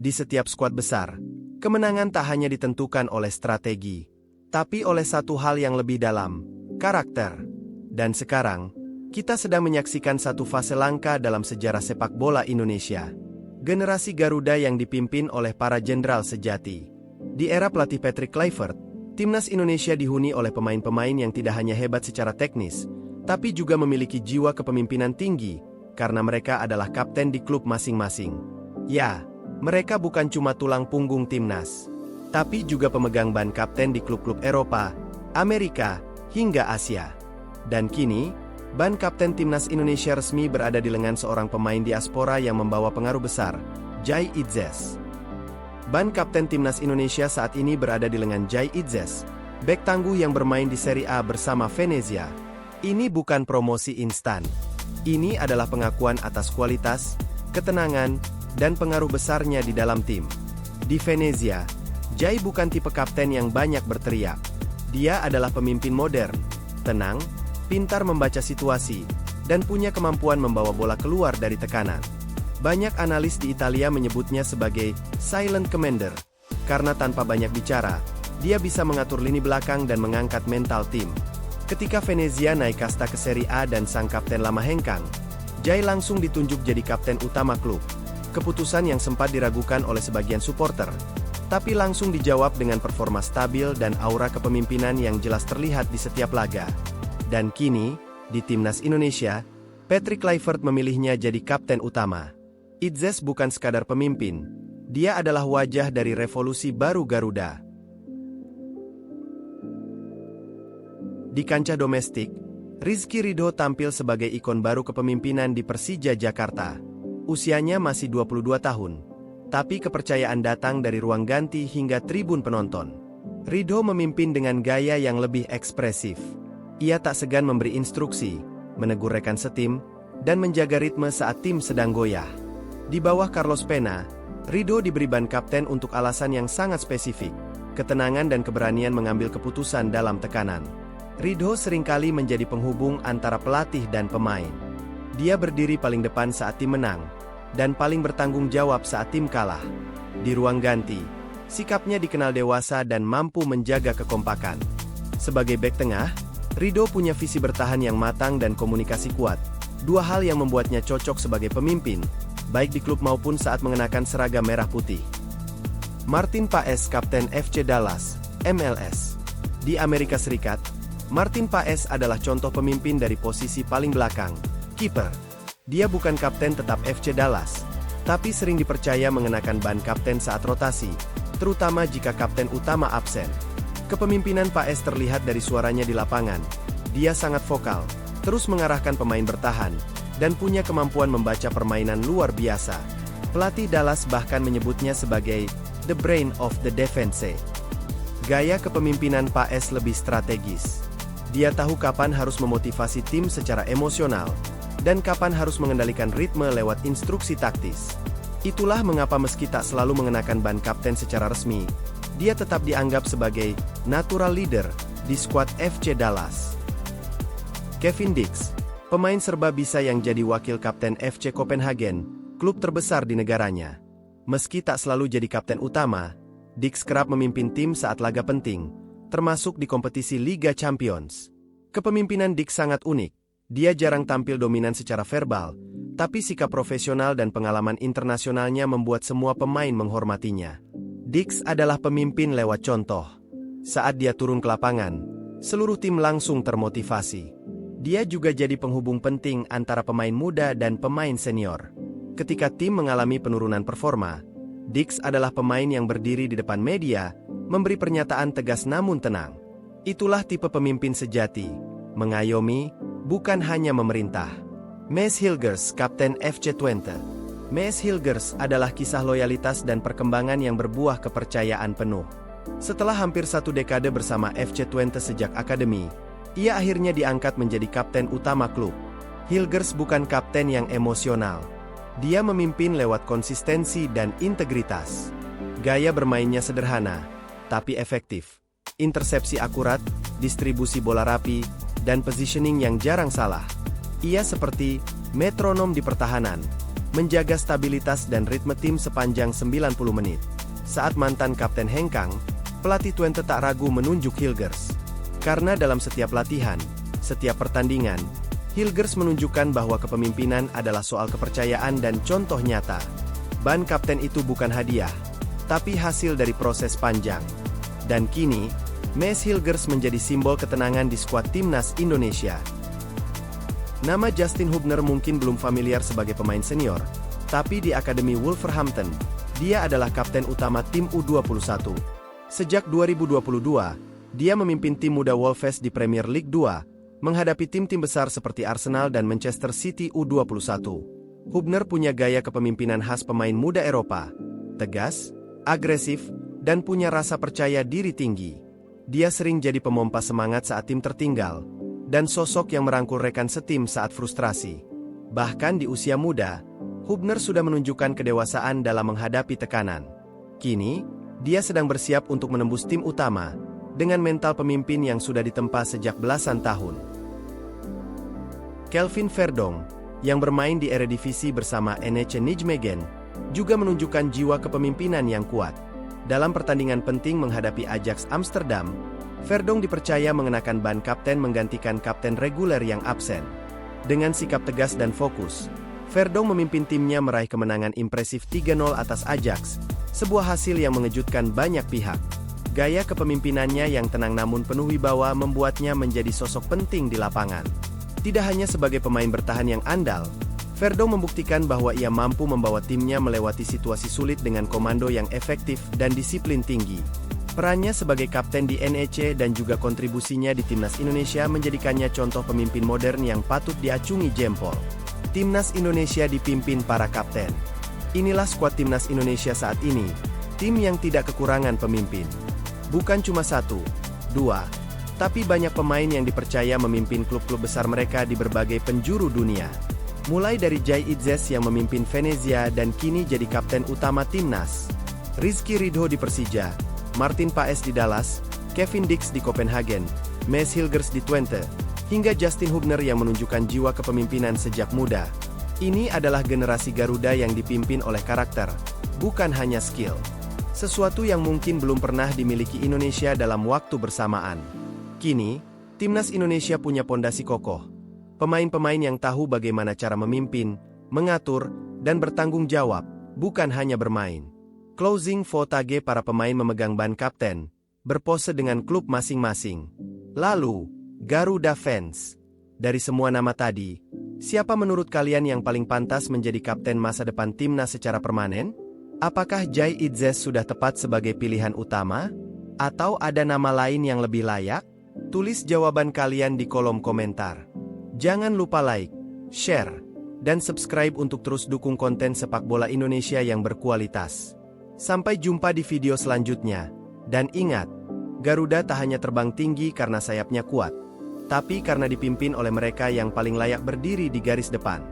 Di setiap skuad besar, kemenangan tak hanya ditentukan oleh strategi, tapi oleh satu hal yang lebih dalam, karakter. Dan sekarang, kita sedang menyaksikan satu fase langka dalam sejarah sepak bola Indonesia. Generasi Garuda yang dipimpin oleh para jenderal sejati. Di era pelatih Patrick Kluivert, timnas Indonesia dihuni oleh pemain-pemain yang tidak hanya hebat secara teknis, tapi juga memiliki jiwa kepemimpinan tinggi, karena mereka adalah kapten di klub masing-masing. Ya, mereka bukan cuma tulang punggung timnas, tapi juga pemegang ban kapten di klub-klub Eropa, Amerika, hingga Asia. Dan kini, ban kapten timnas Indonesia resmi berada di lengan seorang pemain diaspora yang membawa pengaruh besar, Jai Itzes. Ban kapten timnas Indonesia saat ini berada di lengan Jai Itzes, bek tangguh yang bermain di Serie A bersama Venezia. Ini bukan promosi instan. Ini adalah pengakuan atas kualitas, ketenangan, dan pengaruh besarnya di dalam tim. Di Venezia, Jai bukan tipe kapten yang banyak berteriak. Dia adalah pemimpin modern, tenang, pintar membaca situasi, dan punya kemampuan membawa bola keluar dari tekanan. Banyak analis di Italia menyebutnya sebagai silent commander, karena tanpa banyak bicara, dia bisa mengatur lini belakang dan mengangkat mental tim. Ketika Venezia naik kasta ke Serie A dan sang kapten lama hengkang, Jai langsung ditunjuk jadi kapten utama klub. Keputusan yang sempat diragukan oleh sebagian supporter, tapi langsung dijawab dengan performa stabil dan aura kepemimpinan yang jelas terlihat di setiap laga. Dan kini, di timnas Indonesia, Patrick Kluivert memilihnya jadi kapten utama. Itzes bukan sekadar pemimpin, dia adalah wajah dari revolusi baru Garuda. Di kancah domestik, Rizky Ridho tampil sebagai ikon baru kepemimpinan di Persija Jakarta. Usianya masih 22 tahun, tapi kepercayaan datang dari ruang ganti hingga tribun penonton. Ridho memimpin dengan gaya yang lebih ekspresif. Ia tak segan memberi instruksi, menegur rekan setim, dan menjaga ritme saat tim sedang goyah. Di bawah Carlos Pena, Ridho diberi ban kapten untuk alasan yang sangat spesifik, ketenangan dan keberanian mengambil keputusan dalam tekanan. Ridho seringkali menjadi penghubung antara pelatih dan pemain. Dia berdiri paling depan saat tim menang, dan paling bertanggung jawab saat tim kalah. Di ruang ganti, sikapnya dikenal dewasa dan mampu menjaga kekompakan. Sebagai bek tengah, Ridho punya visi bertahan yang matang dan komunikasi kuat. Dua hal yang membuatnya cocok sebagai pemimpin, baik di klub maupun saat mengenakan seragam merah putih. Martin Paes, kapten FC Dallas, MLS. Di Amerika Serikat, Martin Paes adalah contoh pemimpin dari posisi paling belakang, kiper. Dia bukan kapten tetap FC Dallas, tapi sering dipercaya mengenakan ban kapten saat rotasi, terutama jika kapten utama absen. Kepemimpinan Paes terlihat dari suaranya di lapangan. Dia sangat vokal, terus mengarahkan pemain bertahan, dan punya kemampuan membaca permainan luar biasa. Pelatih Dallas bahkan menyebutnya sebagai the brain of the defense. Gaya kepemimpinan Paes lebih strategis. Dia tahu kapan harus memotivasi tim secara emosional, dan kapan harus mengendalikan ritme lewat instruksi taktis. Itulah mengapa meski tak selalu mengenakan ban kapten secara resmi, dia tetap dianggap sebagai natural leader di skuad FC Dallas. Kevin Dix, pemain serba bisa yang jadi wakil kapten FC Copenhagen, klub terbesar di negaranya. Meski tak selalu jadi kapten utama, Dix kerap memimpin tim saat laga penting, termasuk di kompetisi Liga Champions. Kepemimpinan Dix sangat unik. Dia jarang tampil dominan secara verbal, tapi sikap profesional dan pengalaman internasionalnya membuat semua pemain menghormatinya. Dix adalah pemimpin lewat contoh. Saat dia turun ke lapangan, seluruh tim langsung termotivasi. Dia juga jadi penghubung penting antara pemain muda dan pemain senior. Ketika tim mengalami penurunan performa, Dix adalah pemain yang berdiri di depan media, memberi pernyataan tegas namun tenang. Itulah tipe pemimpin sejati, mengayomi, bukan hanya memerintah. Maes Hilgers, kapten FC Twente. Maes Hilgers adalah kisah loyalitas dan perkembangan yang berbuah kepercayaan penuh. Setelah hampir satu dekade bersama FC Twente sejak akademi, ia akhirnya diangkat menjadi kapten utama klub. Hilgers bukan kapten yang emosional. Dia memimpin lewat konsistensi dan integritas. Gaya bermainnya sederhana, tapi efektif. Intersepsi akurat, distribusi bola rapi, dan positioning yang jarang salah. Ia seperti metronom di pertahanan, menjaga stabilitas dan ritme tim sepanjang 90 menit. Saat mantan Kapten Hengkang, pelatih Twente tak ragu menunjuk Hilgers. Karena dalam setiap latihan, setiap pertandingan, Hilgers menunjukkan bahwa kepemimpinan adalah soal kepercayaan dan contoh nyata. Ban kapten itu bukan hadiah, tapi hasil dari proses panjang. Dan kini, Maes Hilgers menjadi simbol ketenangan di skuad timnas Indonesia. Nama Justin Hubner mungkin belum familiar sebagai pemain senior, tapi di Akademi Wolverhampton, dia adalah kapten utama tim U21. Sejak 2022, dia memimpin tim muda Wolves di Premier League 2, menghadapi tim-tim besar seperti Arsenal dan Manchester City U21. Hubner punya gaya kepemimpinan khas pemain muda Eropa, tegas, agresif, dan punya rasa percaya diri tinggi. Dia sering jadi pemompa semangat saat tim tertinggal, dan sosok yang merangkul rekan setim saat frustrasi. Bahkan di usia muda, Hubner sudah menunjukkan kedewasaan dalam menghadapi tekanan. Kini, dia sedang bersiap untuk menembus tim utama, dengan mental pemimpin yang sudah ditempa sejak belasan tahun. Kelvin Verdong, yang bermain di Eredivisie bersama NEC Nijmegen, juga menunjukkan jiwa kepemimpinan yang kuat. Dalam pertandingan penting menghadapi Ajax Amsterdam, Verdong dipercaya mengenakan ban kapten menggantikan kapten reguler yang absen. Dengan sikap tegas dan fokus, Verdong memimpin timnya meraih kemenangan impresif 3-0 atas Ajax, sebuah hasil yang mengejutkan banyak pihak. Gaya kepemimpinannya yang tenang namun penuh wibawa membuatnya menjadi sosok penting di lapangan. Tidak hanya sebagai pemain bertahan yang andal, Verdong membuktikan bahwa ia mampu membawa timnya melewati situasi sulit dengan komando yang efektif dan disiplin tinggi. Perannya sebagai kapten di NEC dan juga kontribusinya di Timnas Indonesia menjadikannya contoh pemimpin modern yang patut diacungi jempol. Timnas Indonesia dipimpin para kapten. Inilah skuad Timnas Indonesia saat ini, tim yang tidak kekurangan pemimpin. Bukan cuma 1, 2, tapi banyak pemain yang dipercaya memimpin klub-klub besar mereka di berbagai penjuru dunia. Mulai dari Jai Itzes yang memimpin Venezia dan kini jadi kapten utama Timnas. Rizky Ridho di Persija, Martin Paes di Dallas, Kevin Dix di Copenhagen, Maes Hilgers di Twente, hingga Justin Hubner yang menunjukkan jiwa kepemimpinan sejak muda. Ini adalah generasi Garuda yang dipimpin oleh karakter, bukan hanya skill. Sesuatu yang mungkin belum pernah dimiliki Indonesia dalam waktu bersamaan. Kini, Timnas Indonesia punya pondasi kokoh. Pemain-pemain yang tahu bagaimana cara memimpin, mengatur, dan bertanggung jawab, bukan hanya bermain. Closing votage para pemain memegang ban kapten, berpose dengan klub masing-masing. Lalu, Garuda fans. Dari semua nama tadi, siapa menurut kalian yang paling pantas menjadi kapten masa depan timnas secara permanen? Apakah Jai Itzes sudah tepat sebagai pilihan utama? Atau ada nama lain yang lebih layak? Tulis jawaban kalian di kolom komentar. Jangan lupa like, share, dan subscribe untuk terus dukung konten sepak bola Indonesia yang berkualitas. Sampai jumpa di video selanjutnya. Dan ingat, Garuda tak hanya terbang tinggi karena sayapnya kuat, tapi karena dipimpin oleh mereka yang paling layak berdiri di garis depan.